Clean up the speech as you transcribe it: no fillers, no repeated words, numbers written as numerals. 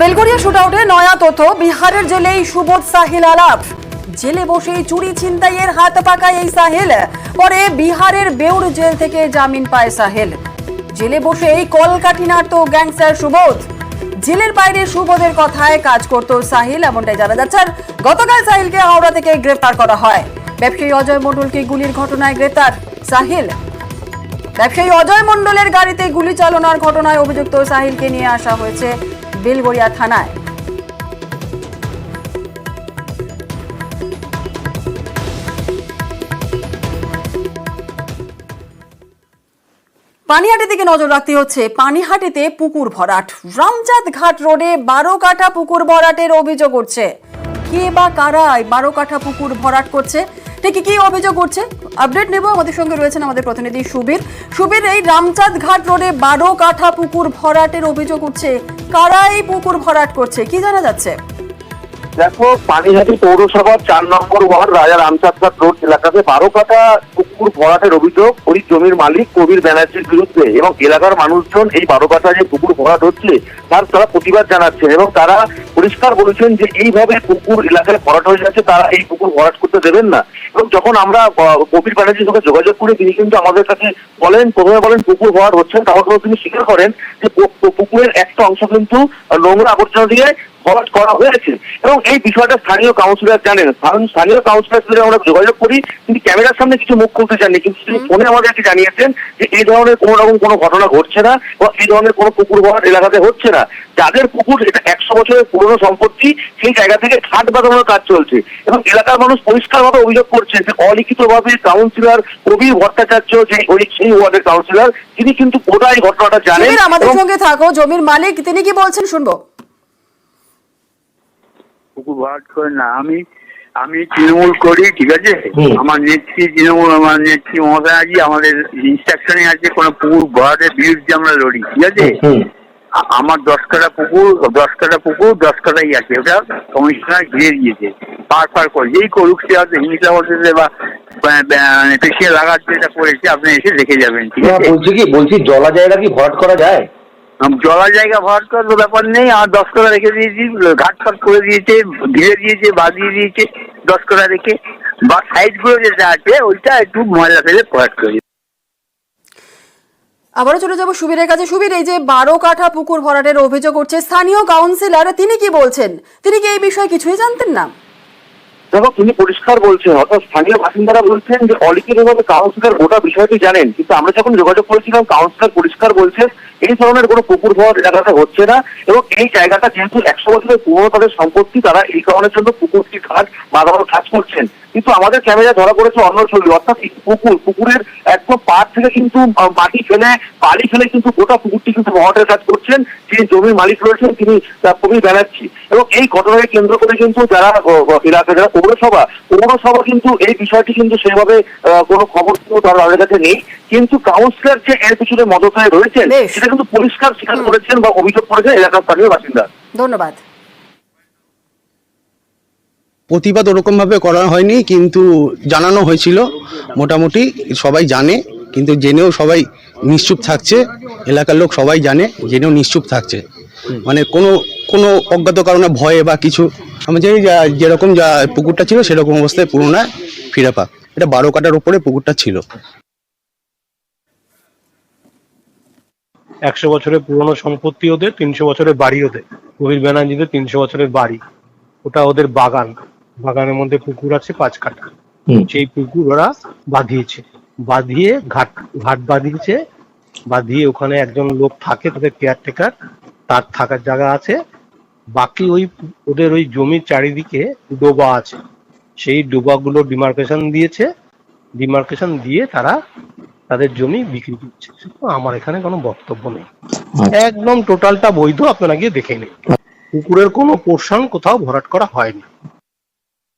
বেলগড়িয়া শুটআউটে নয়া তথ্য, বিহারের জেলেই সুবোধ সাহিল আলাপ। জেলে বসেই চুরি ছিনতাইয়ের হাত পাকায় এই সাহিল, পরে বিহারের বেউর জেল থেকে জামিন পায় সাহিল। জেলে বসেই কলকাঠি নাড়ত গ্যাংস্টার সুবোধ। জেলের বাইরে সুবোধের কথায় কাজ করত সাহিল, এমনটাই জানা যাচ্ছে। আর গতকাল সাহিলকে হাওড়া থেকে গ্রেফতার করা হয়। ব্যবসায়ী অজয় মণ্ডলকে গুলির ঘটনায় গ্রেফতার সাহিল। ব্যবসায়ী অজয় মণ্ডলের গাড়িতে গুলি চালানোর ঘটনায় অভিযুক্ত সাহিলকে নিয়ে আসা হয়েছে বেলগড়িয়া থানায়। পানিহাটির দিকে নজর রাখতে হচ্ছে। পানিহাটিতে পুকুর ভরাট, রামচাঁদ ঘাট রোডে 12 কাঠা পুকুর ভরাটের অভিযোগ উঠছে। কে বা কারা 12 কাঠা পুকুর ভরাট করছে, ঠিক কি অভিযোগ উঠছে আপডেট নেব। আমাদের সঙ্গে রয়েছেন আমাদের প্রতিনিধি সুবীর। সুবীর, এই রামচাঁদ ঘাট রোডে 12 কাঠা পুকুর ভরাটের অভিযোগ উঠছে, কারা এই পুকুর ভরাট করছে কি জানা যাচ্ছে? দেখো, পানিহাটি পৌরসভার 4 নম্বর ওয়ার্ড রাজা রামচাঁদ রোড এলাকাতে 12 কাঠা পুকুর ভরাটের অভিযোগ ওই জমির মালিক কবির ব্যানার্জির বিরুদ্ধে, এবং এলাকার মানুষজন এই 12 কাঠা যে পুকুর ভরাট হচ্ছে তারা প্রতিবাদ জানাচ্ছেন, এবং তারা পরিষ্কার বলেছেন যে এইভাবে পুকুর এলাকায় ভরাট হয়ে যাচ্ছে, তারা এই পুকুর ভরাট করতে দেবেন না। এবং যখন আমরা কবির ব্যানার্জির সঙ্গে যোগাযোগ করি, তিনি কিন্তু আমাদের কাছে প্রথমে বলেন পুকুর ভরাট হচ্ছেন, তারপর তিনি স্বীকার করেন যে পুকুরের একটা অংশ কিন্তু নোংরা আবর্জনা দিয়ে ভরাট করা হয়েছে। এবং এই বিষয়টা স্থানীয় কাউন্সিলর জানেন। স্থানীয় কাউন্সিলর সাথে আমরা যোগাযোগ করি, তিনি ক্যামেরার সামনে কিছু মুখ খুলতে চাননি, কিন্তু তিনি ফোনে আমাদেরকে জানিয়েছেন যে এই ধরনের কোনো রকম কোনো ঘটনা ঘটছে না, বা এই ধরনের কোনো পুকুর ভরাট এলাকাতে হচ্ছে না। যাদের পুকুর, এটা 100 বছরের পুরনো সম্পত্তি, সেই জায়গা থেকে ঘাট বাঁধানোর কাজ চলছে, এবং এলাকার মানুষ পরিষ্কারভাবে অভিযোগ করছে যে অলিখিতভাবে কাউন্সিলর কবির ভট্টাচার্য, যে সেই ওয়ার্ডের কাউন্সিলর, তিনি কিন্তু গোটা এই ঘটনাটা জানেন। আমাদের সঙ্গে থাকো, জমির মালিক তিনি কি বলছেন শুনবো। পুকুর ভরাট করে না, আমি তৃণমূল করি, ঠিক আছে। আমার নেত্রী তৃণমূল, আমার নেত্রী মমতাজি আমাদের ইনস্ট্রাকশনে আছে কোনো পুকুর ভরাটের বিরুদ্ধে আমরা লড়ি, ঠিক আছে। আমার 10 কাঠা পুকুর 10 কাঠাই আছে, ওটা কমিশনার ঘিরে দিয়েছে পার করে, যেই করুক সে হয়তো হিংসা করতেছে বা পেছিয়ে লাগাচ্ছে, এটা করেছে, আপনি এসে দেখে যাবেন, ঠিক আছে। বলছি জলা জায়গা কি ভরাট করা যায়? জলা জায়গা ভরাট করার ব্যাপার নেই, আর 10 কাঠা রেখে দিয়েছি, ঘাট ফাট করে দিয়েছে, ঘিরে দিয়েছে, বাঁধিয়ে দিয়েছে 10 কাঠা রেখে, বা সাইড গুলো যেটা আছে ওইটা একটু ময়লা ফেলে ভরাট করে। আবারও চলে যাবো সুবীরের কাছে। সুবীর, এই যে 12 কাঠা পুকুর ভরাটের অভিযোগ উঠছে, স্থানীয় কাউন্সিলর তিনি কি বলছেন? তিনি কি এই বিষয়ে কিছুই জানতেন না? দেখো, তিনি পরিষ্কার বলছেন, অর্থাৎ স্থানীয় বাসিন্দারা বলছেন যে অলিখিতভাবে কাউন্সিলর গোটা বিষয়টি জানেন, কিন্তু আমরা যখন যোগাযোগ করেছিলাম কাউন্সিলর পরিষ্কার বলছেন এই ধরনের কোনো পুকুর ভরাট এলাকাতে হচ্ছে না, এবং এই জায়গাটা যেহেতু 100 বছরের পুরনো তাদের সম্পত্তি, তারা এই কারণের জন্য পুকুরটি ঘাট বাঁধানোর কাজ করছেন। কিন্তু আমাদের ক্যামেরা ধরা পড়েছে অন্য ছবি, অর্থাৎ পুকুরের একদম পাড় থেকে কিন্তু মাটি ফেলে বালি ফেলে কিন্তু গোটা পুকুরটি কিন্তু ভরাটের কাজ করছেন যিনি জমির মালিক রয়েছেন, তিনি কবির ব্যানার্জি। এবং এই ঘটনাকে কেন্দ্র করে কিন্তু যারা পৌরসভা কিন্তু এই বিষয়টি কিন্তু সেভাবে কোনো খবর কিন্তু তাদের কাছে নেই, কিন্তু কাউন্সিলর যে এর পিছনে মদত হয়ে রয়েছেন সেটা কিন্তু পরিষ্কার স্বীকার করেছেন বা অভিযোগ করেছেন এলাকার স্থানীয় বাসিন্দা। ধন্যবাদ। প্রতিবাদ ওরকম ভাবে করা হয়নি, কিন্তু জানানো হয়েছিল, মোটামুটি সবাই জানে, কিন্তু জেনেও সবাই নিশ্চুপ থাকছে। এলাকার লোক সবাই জানে, জেনেও নিশ্চুপ থাকছে, মানে কোনো অজ্ঞাত কারণে ভয়ে বা কিছু। আমি জানি যেরকম যা পুকুরটা ছিল সেরকম অবস্থায় পুনরায় ফিরে পাক। এটা 12 কাঠার উপরে পুকুরটা ছিল। 100 বছরের পুরনো সম্পত্তি ওদের, 300 বছরের বাড়ি ওদের, কবির ব্যানার্জিদের 300 বছরের বাড়ি, ওটা ওদের বাগানের মধ্যে পুকুর আছে 5 কাঠা। সেই পুকুর ওরা বাঁধিয়ে ঘাট বাঁধিয়ে ওখানে একজন লোক থাকে, তাদের কেয়ারটেকার, তার থাকার জায়গা আছে। বাকি ওদের ওই জমির চারিদিকে ডোবা আছে, সেই ডোবাগুলো ডিমার্কেশন দিয়ে তারা তাদের জমি বিক্রি করছে। আমার এখানে কোনো বক্তব্য নেই, একদম টোটালটা বৈধ, আপনারা গিয়ে দেখে নিন। পুকুরের কোনো পোর্শন কোথাও ভরাট করা হয়নি।